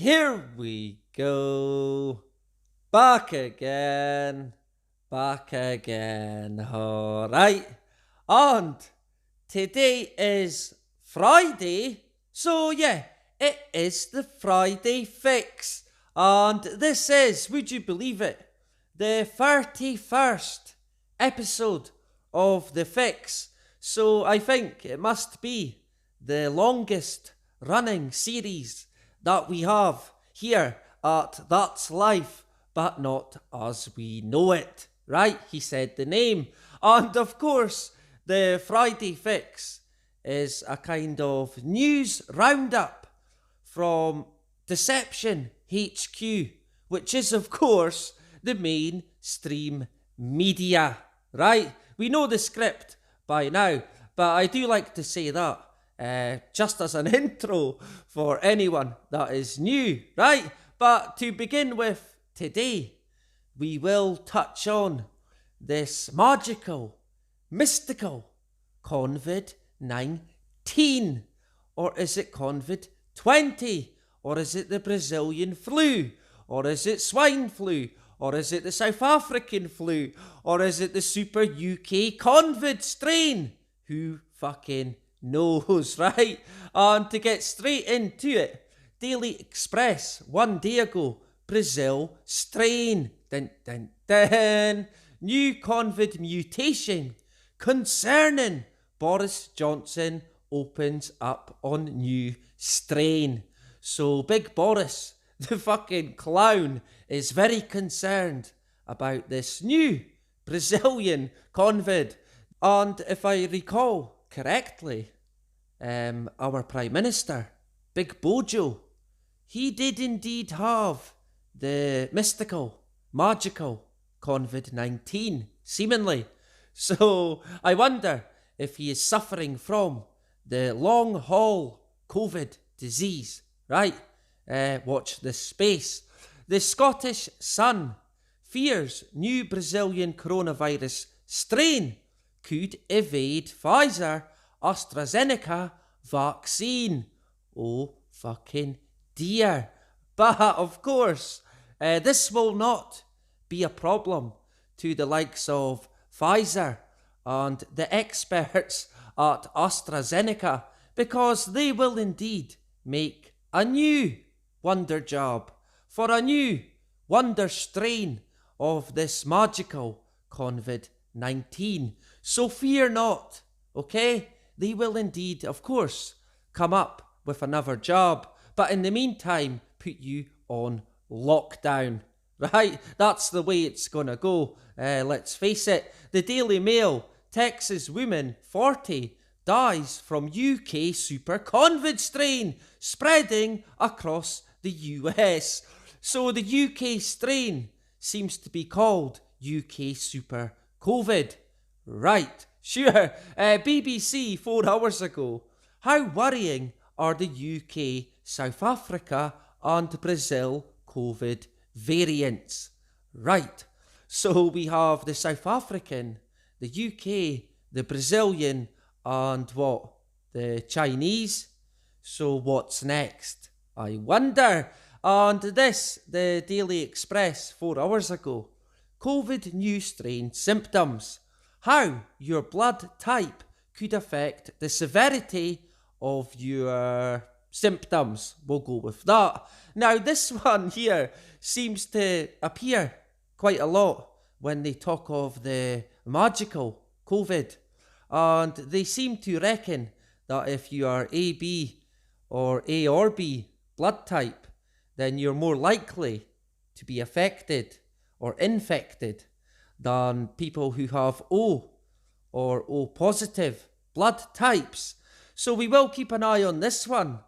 Here we go. Back again. Back again. Alright. And today is Friday. So yeah, it is the Friday fix. And this is, would you believe it, the 31st episode of the fix. So I think it must be the longest running series that we have here at That's Life, but not as we know it. Right, he said the name. And of course, the Friday Fix is a kind of news roundup from Deception HQ, which is of course the mainstream media. Right, we know the script by now, but I do like to say that just as an intro for anyone that is new, right? But to begin with today, we will touch on this magical, mystical Convid-19. Or is it Convid-20? Or is it the Brazilian flu? Or is it swine flu? Or is it the South African flu? Or is it the super UK Convid strain? Who fucking knows, right? And to get straight into it, Daily Express, one day ago, Brazil strain. Dun, dun, dun. New Convid mutation concerning Boris Johnson opens up on new strain. So Big Boris, the fucking clown, is very concerned about this new Brazilian Convid. And if I recall correctly, our Prime Minister, Big Bojo, he did indeed have the mystical, magical Convid-19, seemingly. So I wonder if he is suffering from the long haul COVID disease, right? Watch this space. The Scottish Sun fears new Brazilian coronavirus strain could evade Pfizer AstraZeneca vaccine. Oh fucking dear. But of course, this will not be a problem to the likes of Pfizer and the experts at AstraZeneca, because they will indeed make a new wonder job for a new wonder strain of this magical Convid-19. So fear not, okay? They will indeed, of course, come up with another job, but in the meantime, put you on lockdown, right? That's the way it's gonna go. Let's face it, the Daily Mail, Texas woman 40 dies from UK super Convid strain spreading across the US. So the UK strain seems to be called UK super COVID. Right, sure. BBC 4 hours ago. How worrying are the UK, South Africa and Brazil COVID variants? Right, so we have the South African, the UK, the Brazilian, and what? The Chinese? So what's next? I wonder. And this, the Daily Express 4 hours ago. COVID new strain symptoms. How your blood type could affect the severity of your symptoms. We'll go with that. Now this one here seems to appear quite a lot when they talk of the magical COVID. And they seem to reckon that if you are AB or A or B blood type, then you're more likely to be affected or infected than people who have O or O positive blood types. So we will keep an eye on this one,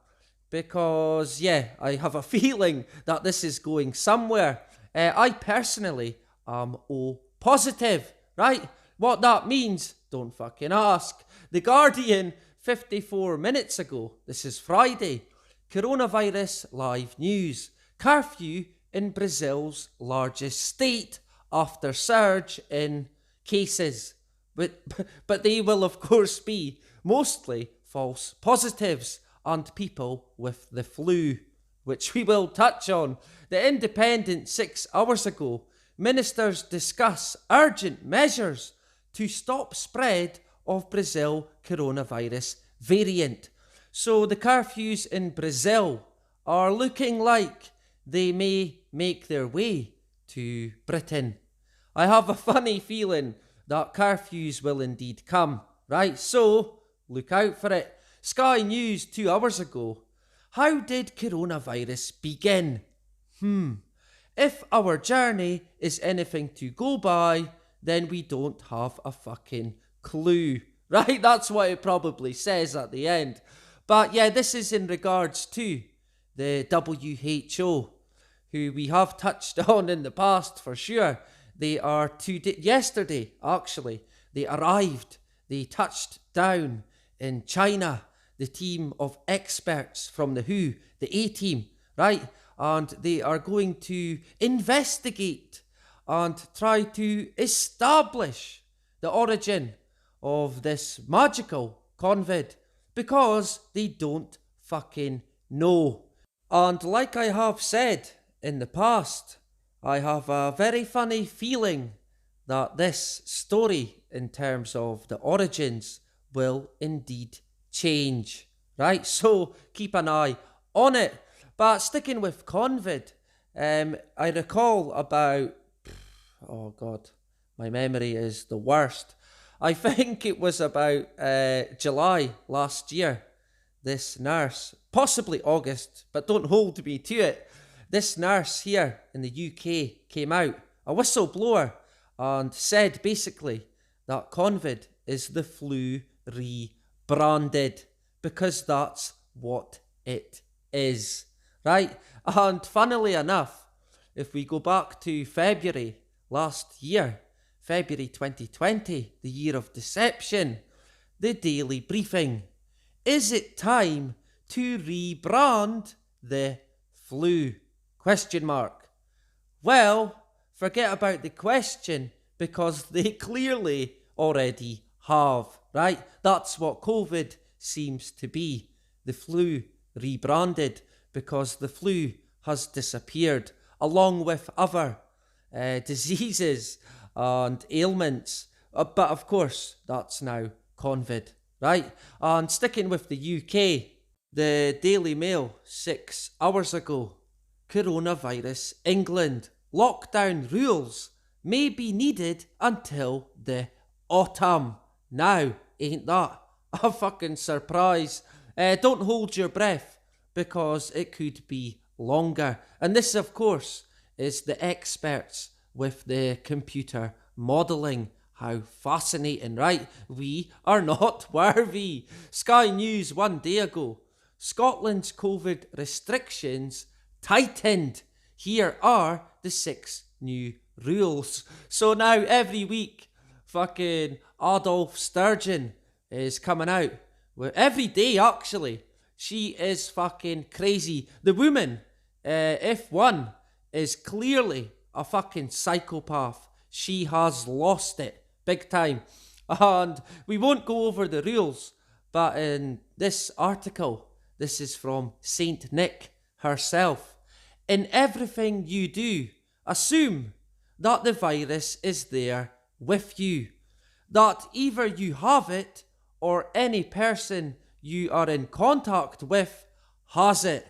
because yeah, I have a feeling that this is going somewhere. I personally am O positive, right? What that means, don't fucking ask. The Guardian, 54 minutes ago, this is Friday, coronavirus live news. Curfew in Brazil's largest state after surge in cases. But they will of course be mostly false positives and people with the flu. which we will touch on. The Independent 6 hours ago. Ministers discuss urgent measures to stop spread of Brazil coronavirus variant. So the curfews in Brazil are looking like they may make their way to Britain. I have a funny feeling that curfews will indeed come, right? So look out for it. Sky News 2 hours ago. How did coronavirus begin? If our journey is anything to go by, then we don't have a fucking clue. Right? That's what it probably says at the end. But yeah, this is in regards to the WHO, who we have touched on in the past for sure. They are yesterday, actually, they arrived, they touched down in China, the team of experts from the WHO, the A-team, right? And they are going to investigate and try to establish the origin of this magical Convid, because they don't fucking know. And like I have said in the past, I have a very funny feeling that this story in terms of the origins will indeed change, right? So keep an eye on it. But sticking with Convid, I recall about, oh God, my memory is the worst. I think it was about July last year, this nurse, possibly August, but don't hold me to it. This nurse here in the UK came out, a whistleblower, and said basically that Convid is the flu rebranded, because that's what it is, right? And funnily enough, if we go back to February last year, February 2020, the year of deception, the Daily Briefing. Is it time to rebrand the flu? Question mark. Well, forget about the question, because they clearly already have, right? That's what COVID seems to be. The flu rebranded, because the flu has disappeared along with other diseases and ailments. But of course, that's now Convid, right? And sticking with the UK, the Daily Mail 6 hours ago. Coronavirus England. Lockdown rules may be needed until the autumn. Now, ain't that a fucking surprise? Don't hold your breath, because it could be longer. And this, of course, is the experts with the computer modelling. How fascinating, right? We are not worthy. Sky News 1 day ago. Scotland's COVID restrictions tightened. Here are the 6 new rules. So now every week, fucking Adolf Sturgeon is coming out. Well, every day, actually. She is fucking crazy. The woman, if one, is clearly a fucking psychopath. She has lost it big time. And we won't go over the rules, but in this article, this is from Saint Nick herself. In everything you do, assume that the virus is there with you, that either you have it or any person you are in contact with has it,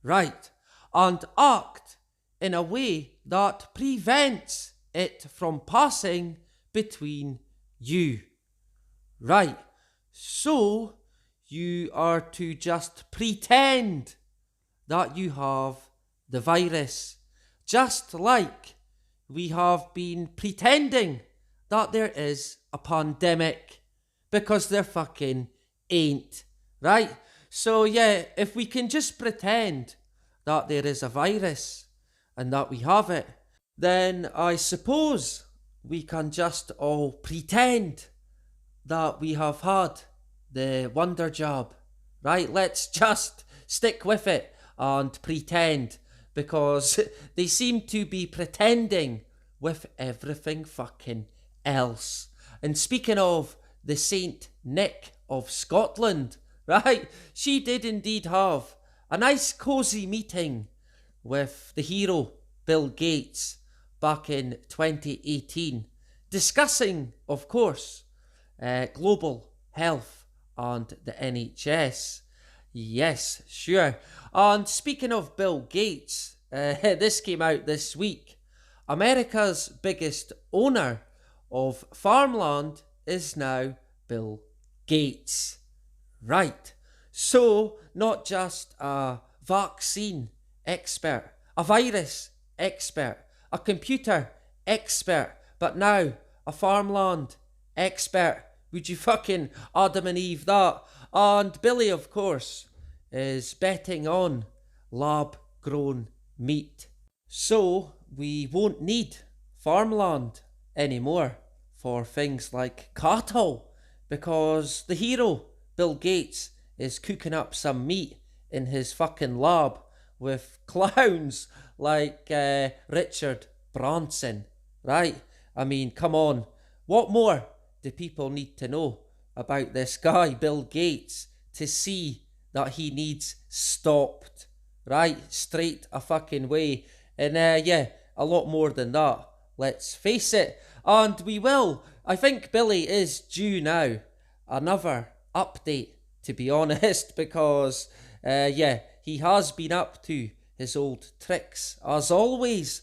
right? And act in a way that prevents it from passing between you, right? So you are to just pretend that you have the virus, just like we have been pretending that there is a pandemic, because there fucking ain't, right? So yeah, if we can just pretend that there is a virus and that we have it, then I suppose we can just all pretend that we have had the wonder job, right? Let's just stick with it and pretend, because they seem to be pretending with everything fucking else. And speaking of the Saint Nick of Scotland, right? She did indeed have a nice cosy meeting with the hero Bill Gates back in 2018, discussing, of course, global health and the NHS. Yes, sure. And speaking of Bill Gates, this came out this week. America's biggest owner of farmland is now Bill Gates. Right. So, not just a vaccine expert, a virus expert, a computer expert, but now a farmland expert. Would you fucking Adam and Eve that? And Billy, of course, is betting on lab-grown meat. So, we won't need farmland anymore for things like cattle, because the hero, Bill Gates, is cooking up some meat in his fucking lab with clowns like Richard Branson, right? I mean, come on. What more do people need to know about this guy, Bill Gates, to see that he needs stopped, right? Straight a fucking way. And yeah, a lot more than that, let's face it. And we will. I think Billy is due now another update, to be honest, because yeah, he has been up to his old tricks as always.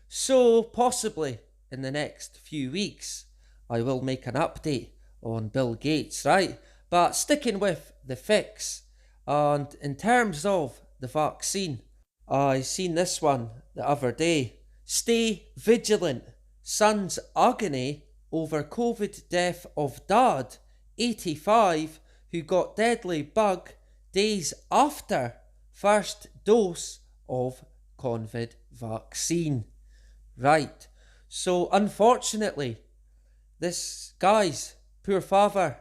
So possibly in the next few weeks I will make an update on Bill Gates, right? But sticking with the fix, and in terms of the vaccine, I seen this one the other day. Stay vigilant. Son's agony over COVID death of dad, 85, who got deadly bug days after first dose of Convid vaccine. Right. So unfortunately, this guy's poor father,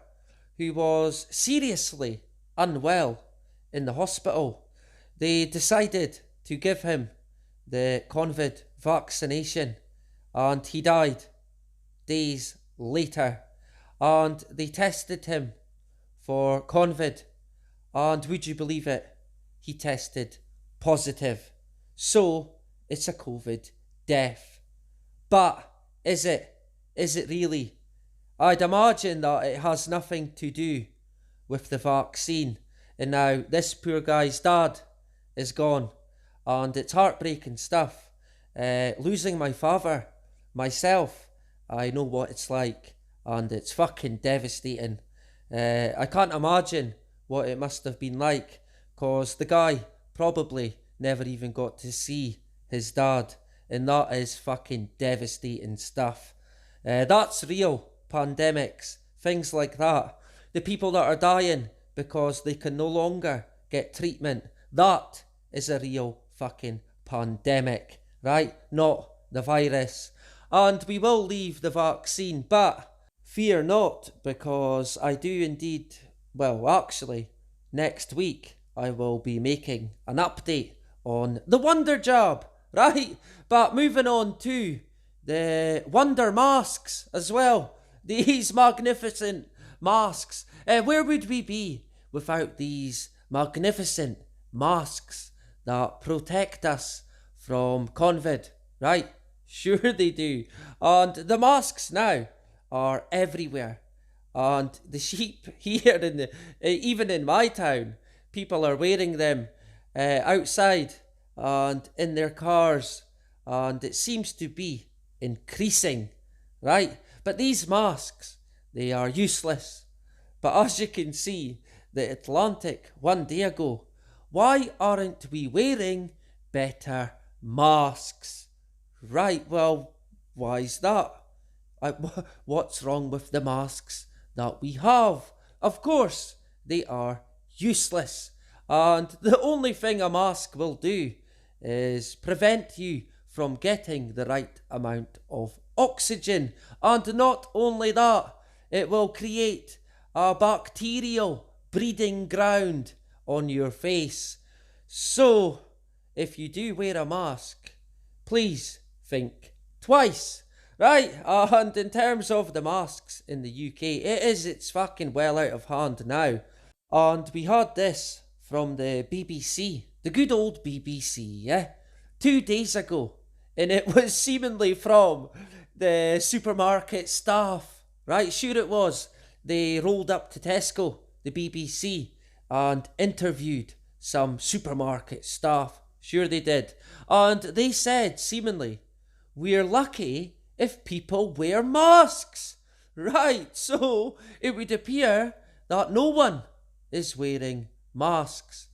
who was seriously unwell in the hospital, they decided to give him the Convid vaccination, and he died days later. And they tested him for Convid, and would you believe it, he tested positive. So it's a COVID death. But is it? Is it really? I'd imagine that it has nothing to do with the vaccine. And now this poor guy's dad is gone, and it's heartbreaking stuff. Losing my father, myself, I know what it's like, and it's fucking devastating. I can't imagine what it must have been like, cause the guy probably never even got to see his dad, and that is fucking devastating stuff. That's real pandemics, things like that. The people that are dying because they can no longer get treatment, that is a real fucking pandemic, right? Not the virus. And we will leave the vaccine, but fear not, because I do indeed, well, actually, next week I will be making an update on the Wonder Jab, right? But moving on to the Wonder Masks as well. These magnificent masks. Where would we be without these magnificent masks that protect us from Convid, right? Sure they do. And the masks now are everywhere. And the sheep here in the, even in my town, people are wearing them outside and in their cars, and it seems to be increasing, right? But these masks, they are useless. But as you can see, the Atlantic one day ago, why aren't we wearing better masks? Right, well, why's that? What's wrong with the masks that we have? Of course, they are useless. And the only thing a mask will do is prevent you from getting the right amount of oxygen. And not only that, it will create a bacterial breeding ground on your face. So, if you do wear a mask, please think twice. Right, and in terms of the masks in the UK, it's fucking well out of hand now. And we had this from the BBC, the good old BBC, yeah, 2 days ago. And it was seemingly from the supermarket staff, right? Sure it was. They rolled up to Tesco, the BBC, and interviewed some supermarket staff. Sure they did. And they said, seemingly, we're lucky if people wear masks. Right, so it would appear that no one is wearing masks.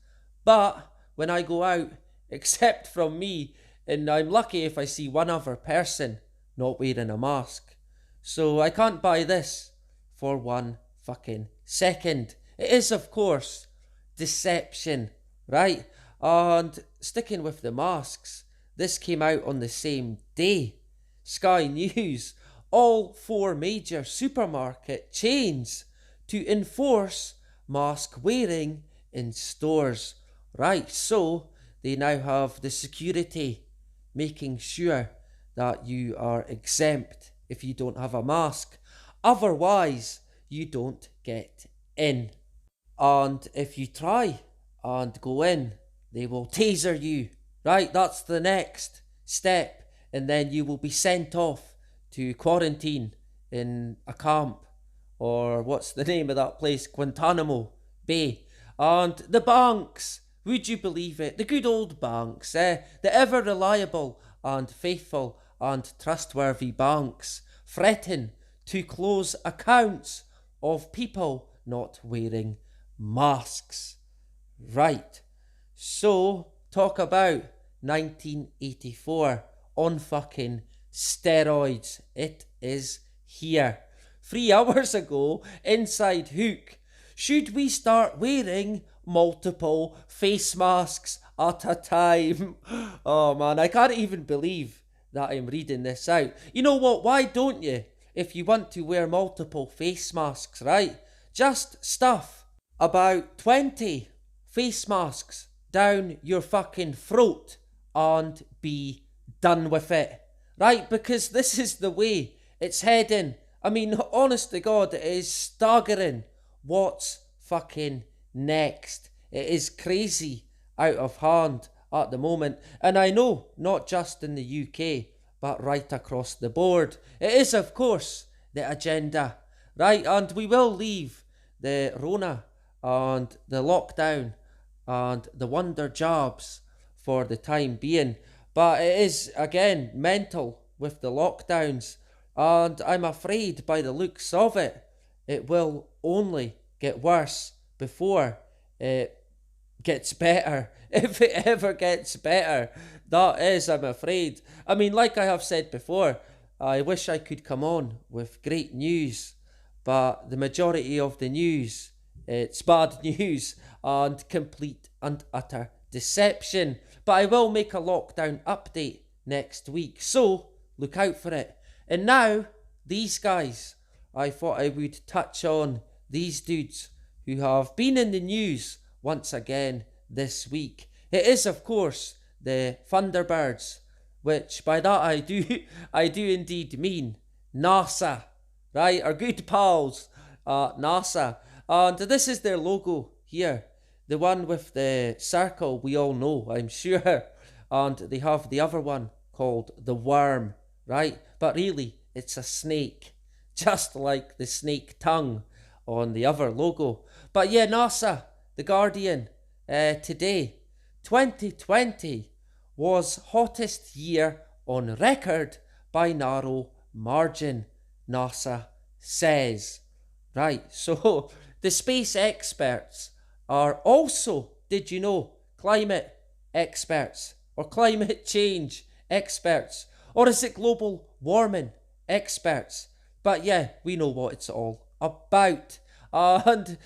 But when I go out, except from me, and I'm lucky if I see one other person not wearing a mask. So I can't buy this for one fucking second. It is, of course, deception, right? And sticking with the masks, this came out on the same day. Sky News, all 4 major supermarket chains to enforce mask wearing in stores. Right, so they now have the security making sure that you are exempt if you don't have a mask. Otherwise, you don't get in. And if you try and go in, they will taser you. Right, that's the next step. And then you will be sent off to quarantine in a camp. Or what's the name of that place? Guantanamo Bay. And the banks, would you believe it? The good old banks, the ever reliable and faithful and trustworthy banks, threaten to close accounts of people not wearing masks. Right, so talk about 1984 on fucking steroids. It is here. 3 hours ago, Inside Hook. Should we start wearing multiple face masks at a time? Oh man, I can't even believe that I'm reading this out. You know what? Why don't you? If you want to wear multiple face masks, right? Just stuff about 20 face masks down your fucking throat and be done with it. Right? Because this is the way it's heading. I mean, honest to God, it is staggering what's fucking next. It is crazy out of hand at the moment. And I know, not just in the UK, but right across the board. It is, of course, the agenda. Right? And we will leave the Rona and the lockdown and the wonder jobs for the time being. But it is, again, mental with the lockdowns. And I'm afraid by the looks of it, it will only get worse before it gets better. If it ever gets better, that is, I'm afraid. I mean, like I have said before, I wish I could come on with great news, but the majority of the news, it's bad news and complete and utter deception. But I will make a lockdown update next week, so look out for it. And now, these guys, I thought I would touch on these dudes who have been in the news once again this week. It is, of course, the Thunderbirds, which by that I do indeed mean NASA, right? Our good pals at NASA. And this is their logo here, the one with the circle we all know, I'm sure. And they have the other one called the worm, right? But really, it's a snake, just like the snake tongue on the other logo. But yeah, NASA, The Guardian, today, 2020 was hottest year on record by narrow margin, NASA says. Right, so the space experts are also, did you know, climate experts or climate change experts? Or is it global warming experts? But yeah, we know what it's all about. And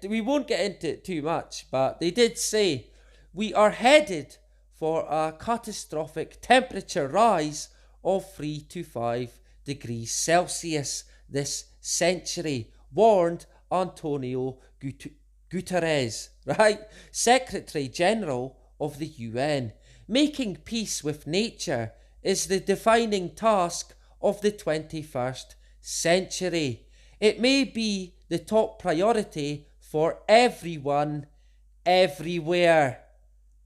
we won't get into it too much, but they did say we are headed for a catastrophic temperature rise of 3 to 5 degrees Celsius this century, warned Antonio Guterres, right? Secretary General of the UN. Making peace with nature is the defining task of the 21st century. It may be the top priority for everyone everywhere.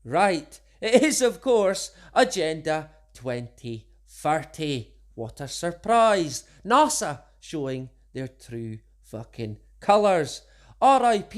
Right, it is of course Agenda 2030. What a surprise. NASA showing their true fucking colours. RIP,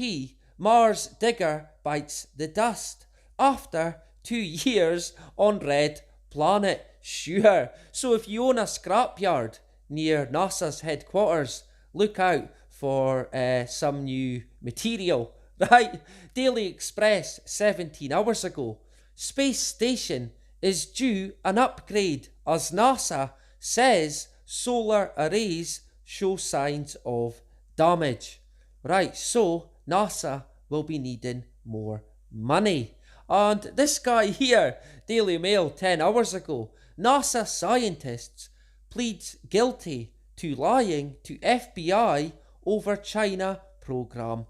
Mars digger bites the dust after 2 years on Red Planet. Sure, so if you own a scrapyard near NASA's headquarters, look out for some new material. Right? Daily Express 17 hours ago. Space Station is due an upgrade as NASA says solar arrays show signs of damage. Right, so NASA will be needing more money. And this guy here, Daily Mail 10 hours ago, NASA scientists pleads guilty to lying to FBI over China program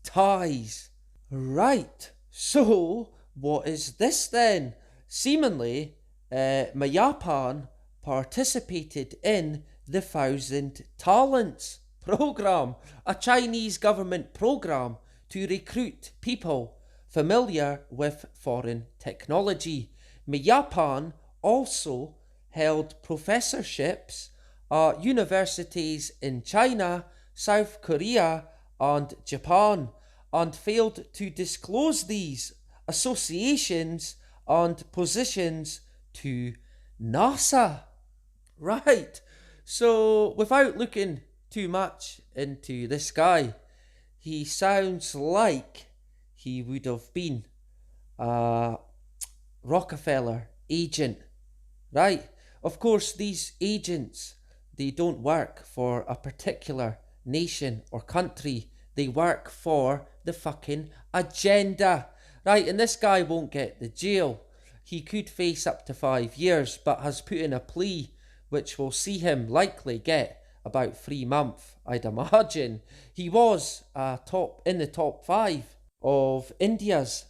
ties. Right, so what is this then? Seemingly, Japan participated in the Thousand Talents program, a Chinese government program to recruit people familiar with foreign technology. Japan also held professorships at universities in China, South Korea, and Japan, and failed to disclose these associations and positions to NASA. Right, so without looking too much into this guy, he sounds like he would have been a Rockefeller agent. Right, of course these agents, they don't work for a particular nation or country. They work for the fucking agenda. Right, and this guy won't get the jail. He could face up to 5 years, but has put in a plea which will see him likely get about 3 months, I'd imagine. He was in the top 5 of India's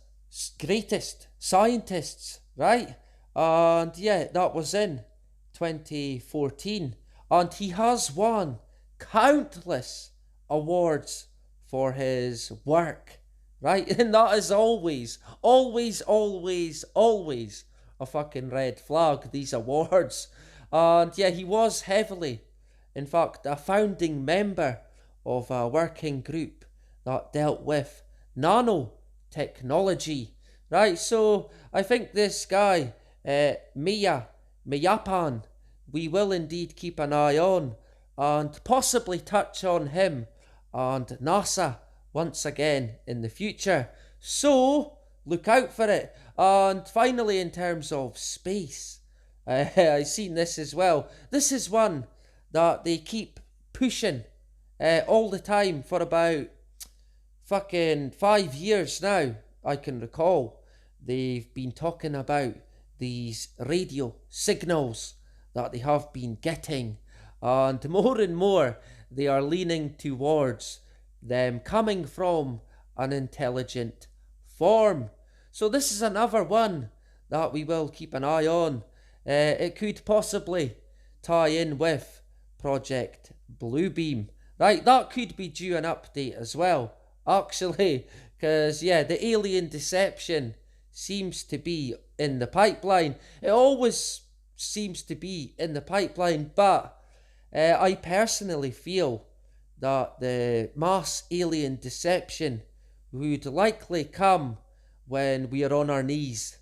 greatest scientists, right? And yeah, that was in 2014. And he has won countless awards for his work, right? And that is always a fucking red flag, these awards. And yeah, he was heavily, in fact, a founding member of a working group that dealt with nanotechnology, right? So I think this guy, Miyapan, we will indeed keep an eye on and possibly touch on him and NASA once again in the future. So look out for it. And finally, in terms of space, I've seen this as well. This is one that they keep pushing all the time for about fucking 5 years now, I can recall. They've been talking about these radio signals that they have been getting, and more they are leaning towards them coming from an intelligent form. So this is another one that we will keep an eye on. It could possibly tie in with Project Bluebeam. Right, that could be due an update as well, actually, because yeah, the alien deception seems to be in the pipeline. It always seems to be in the pipeline, but I personally feel that the mass alien deception would likely come when we are on our knees,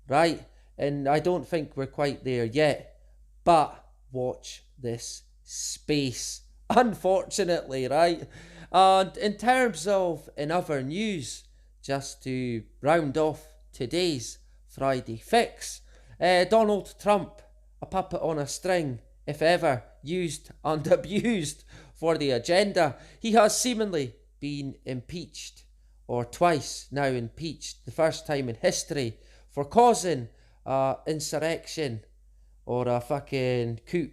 right? And I don't think we're quite there yet, but watch this space, unfortunately, right? And in terms of in other news, just to round off today's Friday fix, Donald Trump, a puppet on a string, if ever used and abused for the agenda. He has seemingly been impeached, or twice now impeached, the first time in history, for causing insurrection or a fucking coup.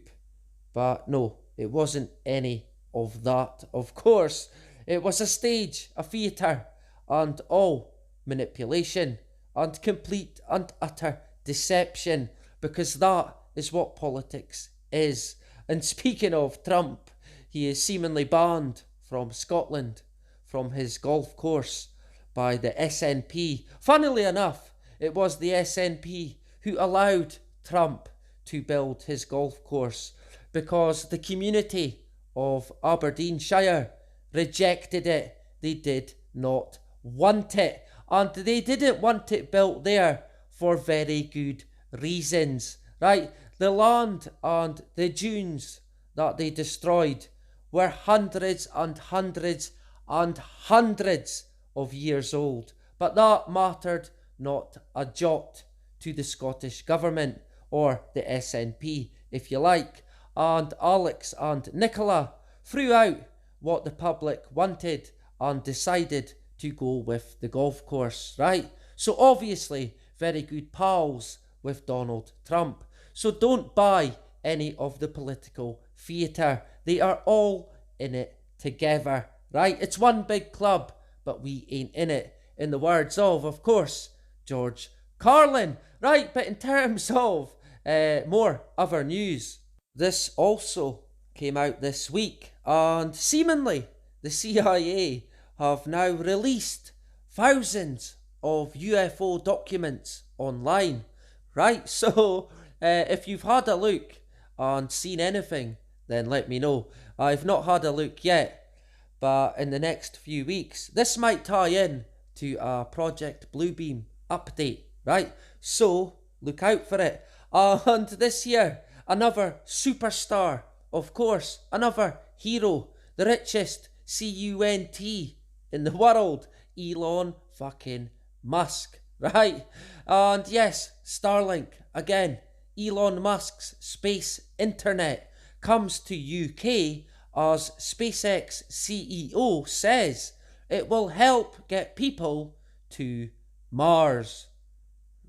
But no, it wasn't any of that. Of course, it was a stage, a theatre, and all manipulation and complete and utter deception, because that is what politics is. And speaking of Trump, he is seemingly banned from Scotland, from his golf course. by the SNP. Funnily enough, it was the SNP who allowed Trump to build his golf course because the community of Aberdeenshire rejected it. They did not want it, and they didn't want it built there for very good reasons, right? The land and the dunes that they destroyed were hundreds and hundreds and hundreds of years old, but that mattered not a jot to the Scottish Government, or the SNP if you like, and Alex and Nicola threw out what the public wanted and decided to go with the golf course, right? So obviously very good pals with Donald Trump. So don't buy any of the political theatre. They are all in it together, right? It's one big club, but we ain't in it. In the words of course, George Carlin. Right, but in terms of more other news, this also came out this week, and seemingly the CIA have now released thousands of UFO documents online, right? So if you've had a look and seen anything, then let me know. I've not had a look yet, but in the next few weeks, this might tie in to a Project Bluebeam update, right? So look out for it. And this year, another superstar, of course, another hero, the richest cunt in the world, Elon fucking Musk, right? And yes, Starlink, again, Elon Musk's space internet comes to UK as SpaceX CEO says it will help get people to Mars.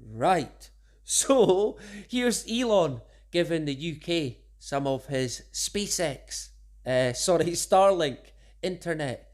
Right, so here's Elon giving the UK some of his Starlink internet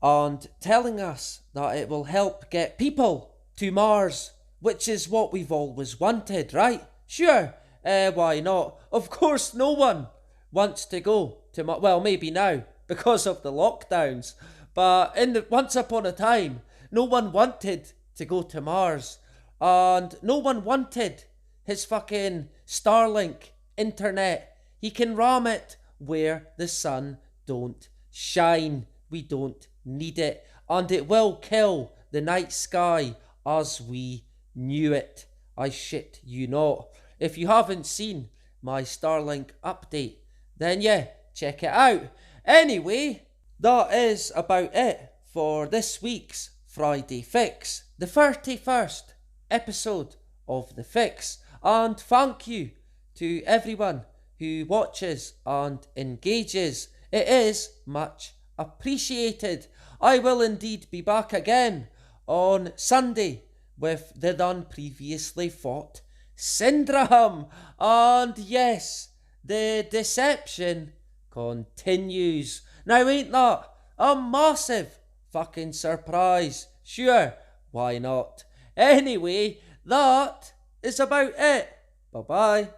and telling us that it will help get people to Mars, which is what we've always wanted, right? Sure, why not? Of course no one wants to go to Mars. Well, maybe now because of the lockdowns, but once upon a time, no one wanted to go to Mars. And no one wanted his fucking Starlink internet. He can ram it where the sun don't shine. We don't need it. And it will kill the night sky as we knew it. I shit you not. If you haven't seen my Starlink update, then yeah, check it out. Anyway, that is about it for this week's Friday Fix, the 31st episode of The Fix, and thank you to everyone who watches and engages. It is much appreciated. I will indeed be back again on Sunday with the None Previously Fought Syndrome, and yes, the deception continues. Now ain't that a massive fucking surprise? Sure, why not? Anyway, that is about it. Bye-bye.